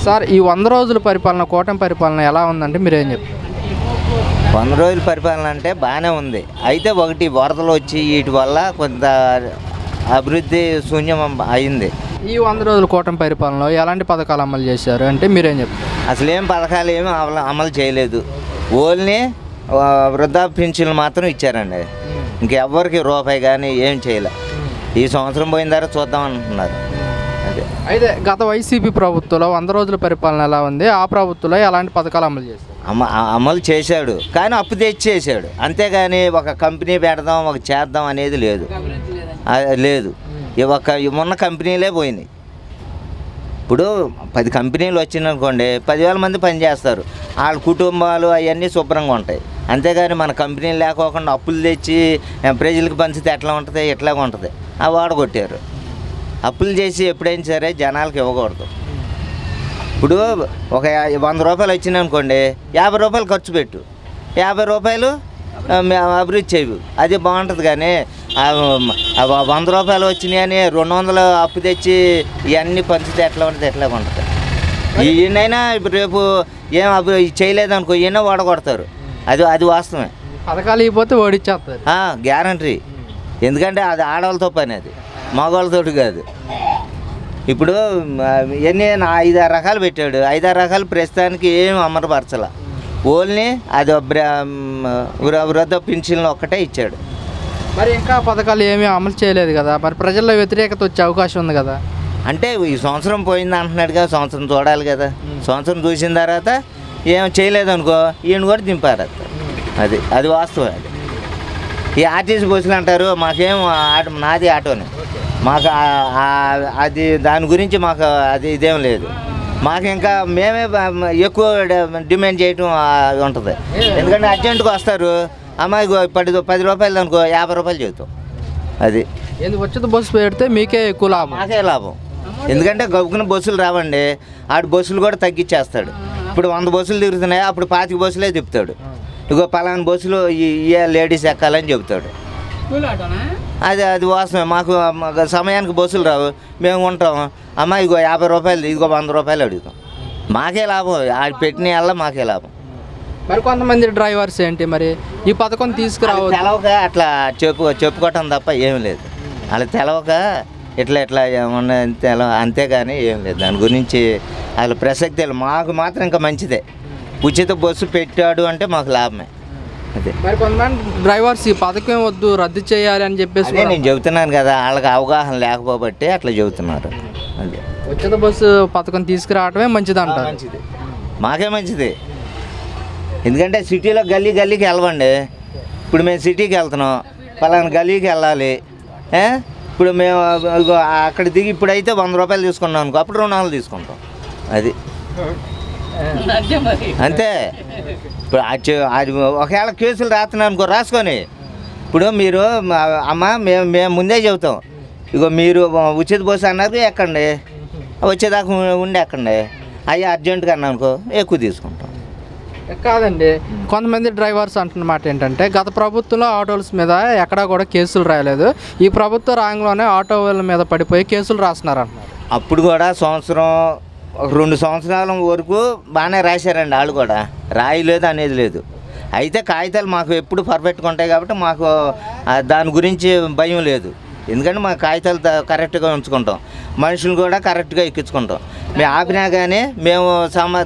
Sir ఈ 100 రోజుల పరిపాలన కూటమి పరిపాలన ఎలా ఉందంటే మీరేం చెప్తారు? 100 రోజుల పరిపాలన అంటే బాగానే ఉంది. అయితే ఒకటి వరదలు వచ్చి వీటి వల్ల కొంత అభివృద్ధి శూన్యం అయింది. ఈ 100 రోజుల కూటమి పరిపాలనలో ఎలాంటి పథకాలు అమలు చేశారు అంటే మీరేం చెప్తారు? అసలు ఏం పథకాలు ఏమి అమలు చేయలేదు. ఓన్లీ వృద్ధాప్య పింఛన్లు మాత్రం ఇచ్చారండి. ఇంకెవ్వరికి రూపాయి కానీ ఏం చేయలే. ఈ సంవత్సరం పోయిన తర్వాత చూద్దాం అంటున్నారు. అదే అయితే గత వైసీపీ ప్రభుత్వంలో 100 రోజుల పరిపాలన ఎలా ఉంది, ఆ ప్రభుత్వంలో ఎలాంటి పథకాలు అమలు చేశారు? అమలు చేశాడు కానీ అప్పు తెచ్చి చేశాడు. అంతేగాని ఒక కంపెనీ పెడదాం ఒక చేద్దాం అనేది లేదు. లేదు. మొన్న కంపెనీలే పోయినాయి. ఇప్పుడు 10 కంపెనీలు వచ్చినాయనుకోండి, 10,000 మంది పనిచేస్తారు. వాళ్ళ కుటుంబాలు అవన్నీ శుభ్రంగా ఉంటాయి. అంతేగాని మన కంపెనీలు లేకోకుండా అప్పులు తెచ్చి ప్రజలకు పంచితే ఎట్లా ఉంటుంది, ఎట్లాగా ఉంటుంది. ఆ వాడగొట్టారు. అప్పులు చేసి ఎప్పుడైనా సరే జనాలకు ఇవ్వకూడదు. ఇప్పుడు ఒక 100 రూపాయలు వచ్చినాయనుకోండి, 50 రూపాయలు ఖర్చు పెట్టు, 50 రూపాయలు అభివృద్ధి చేయవు. అది బాగుంటుంది. కానీ 100 రూపాయలు వచ్చినాయి అని 200 అప్పు తెచ్చి ఇవన్నీ పంచితే ఎట్లా ఉంటుంది, ఎట్లాగా ఉంటుంది. ఈయనైనా ఇప్పుడు రేపు ఏం చేయలేదు అనుకో, ఈయన ఓడగొడతారు. అది వాస్తవమే. పథకాలు ఇవ్వకపోతే ఓడిచ్చేస్తారు గ్యారంటీ. ఎందుకంటే అది ఆడవాళ్ళతో పని, అది మగవాళ్ళతోటి కాదు. ఇప్పుడు ఎన్ని 5-6 రకాలు పెట్టాడు. 5-6 రకాలు ప్రస్తుతానికి ఏం అమలుపరచాల. ఓన్లీ అది వృద్ధ పింఛన్లు ఒక్కటే ఇచ్చాడు. మరి ఇంకా పథకాలు ఏమీ అమలు చేయలేదు కదా, మరి ప్రజల్లో వ్యతిరేకత వచ్చే అవకాశం ఉంది కదా. అంటే ఈ సంవత్సరం పోయింది అంటున్నాడు కదా, సంవత్సరం చూడాలి కదా. సంవత్సరం చూసిన తర్వాత ఏం చేయలేదు అనుకో, ఈయన కూడా దింపారు. అది వాస్తవం. అది ఈ ఆర్టీసీ బస్సులు అంటారు, మాకేం నాది ఆటోనే, మాకు అది దాని గురించి మాకు ఇదేం లేదు. మాకు ఇంకా మేమే ఎక్కువ డిమాండ్ చేయటం ఉంటుంది. ఎందుకంటే అర్జెంటుగా వస్తారు, అమ్మాయి 10 రూపాయలు అనుకో 50 రూపాయలు చెబుతాం. అది ఉచిత బస్సు పెడితే మీకే ఎక్కువ లాభం. మాకే లాభం. ఎందుకంటే గబుకున్న బస్సులు రావండి, ఆడు బస్సులు కూడా తగ్గించేస్తాడు. ఇప్పుడు 100 బస్సులు తిరుగుతున్నాయి, అప్పుడు 25 బస్సులే తిప్పుతాడు. ఇగో పలానా బస్సులు ఈ లేడీస్ ఎక్కాలని చెబుతాడు. అది వాస్తవమే. మాకు సమయానికి బస్సులు రావు, మేము ఉంటాం. అమ్మ ఇగో 50 రూపాయలు, ఇదిగో 100 రూపాయలు అడుగుతాం. మాకే లాభం. ఆడు పెట్టిన వల్ల మాకే లాభం. మరి కొంతమంది డ్రైవర్స్ ఏంటి మరి ఈ పథకం తీసుకురావాలి తెలవక అట్లా చెప్పుకోవటం తప్ప ఏం లేదు. అలా తెలవక ఇట్లా ఏమన్నా అంతేగాని ఏం లేదు. దాని గురించి అసలు ప్రసక్తి లేదు. మాకు మాత్రం ఇంకా మంచిదే. ఉచిత బస్సు పెట్టాడు అంటే మాకు లాభమే. అదే మరి కొంతమంది డ్రైవర్స్ ఈ పథకం వద్దు, రద్దు చేయాలి అని చెప్పేసి నేను చెబుతున్నాను కదా, వాళ్ళకి అవగాహన లేకపోబట్టి అట్లా చెబుతున్నారు. అదే ఉచిత బస్సు పథకం తీసుకురావడమే మంచిది అంటారు. మంచిది, మాకే మంచిది. ఎందుకంటే సిటీలో గల్లీకి వెళ్ళవండి. ఇప్పుడు మేము సిటీకి వెళ్తున్నాం, పలానా గల్లీకి వెళ్ళాలి. ఇప్పుడు మేము అక్కడ దిగి ఇప్పుడైతే 100 రూపాయలు తీసుకున్నాం అనుకో, అప్పుడు 200 తీసుకుంటాం. అది అంతే. ఇప్పుడు అది ఒకవేళ కేసులు రాస్తున్నాం అనుకో, రాసుకొని ఇప్పుడు మీరు అమ్మ మేము ముందే చెబుతాం, ఇగో మీరు ఉచిత బస్సు అన్నారు ఎక్కండి, వచ్చేదాకా ఉండి ఎక్కండి. అయ్యి అర్జెంటుగా అన్నా అనుకో ఎక్కువ తీసుకుంటాం. కాదండి, కొంతమంది డ్రైవర్స్ అంటున్నమాట ఏంటంటే గత ప్రభుత్వంలో ఆటోల మీద ఎక్కడా కూడా కేసులు రాయలేదు, ఈ ప్రభుత్వ రాంగ్లోనే ఆటోల మీద పడిపోయి కేసులు రాస్తున్నారు అంటున్నారు. అప్పుడు కూడా 2 సంవత్సరాల వరకు బాగానే రాశారండి. వాళ్ళు కూడా రాయలేదు అనేది లేదు. అయితే కాగితాలు మాకు ఎప్పుడు పర్ఫెక్ట్గా ఉంటాయి కాబట్టి మాకు దాని గురించి భయం లేదు. ఎందుకంటే మా కాగితాలు కరెక్ట్గా ఉంచుకుంటాం, మనుషులు కూడా కరెక్ట్గా ఎక్కించుకుంటాం. మేము ఆపినా కానీ మేము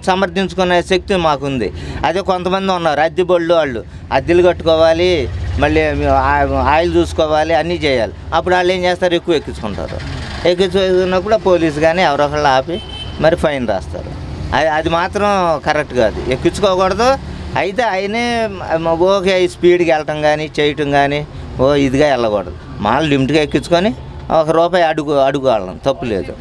సమర్థించుకునే శక్తి మాకుంది. అదే కొంతమంది ఉన్నారు అద్దె బళ్ళు, వాళ్ళు అద్దెలు కట్టుకోవాలి, మళ్ళీ ఆయిల్ చూసుకోవాలి, అన్నీ చేయాలి. అప్పుడు వాళ్ళు ఏం చేస్తారు, ఎక్కువ ఎక్కించుకుంటారు. ఎక్కించుకున్నప్పుడు పోలీసు కానీ ఎవరో ఒకళ్ళు ఆపి మరి ఫైన్ రాస్తారు. అది మాత్రం కరెక్ట్ కాదు, ఎక్కించుకోకూడదు. అయితే ఆయనే ఓకే స్పీడ్కి వెళ్ళటం కానీ చేయటం కానీ ఇదిగా వెళ్ళకూడదు. మామూలు లిమిట్గా ఎక్కించుకొని ₹1 అడుగు వాళ్ళం, తప్పు లేదు.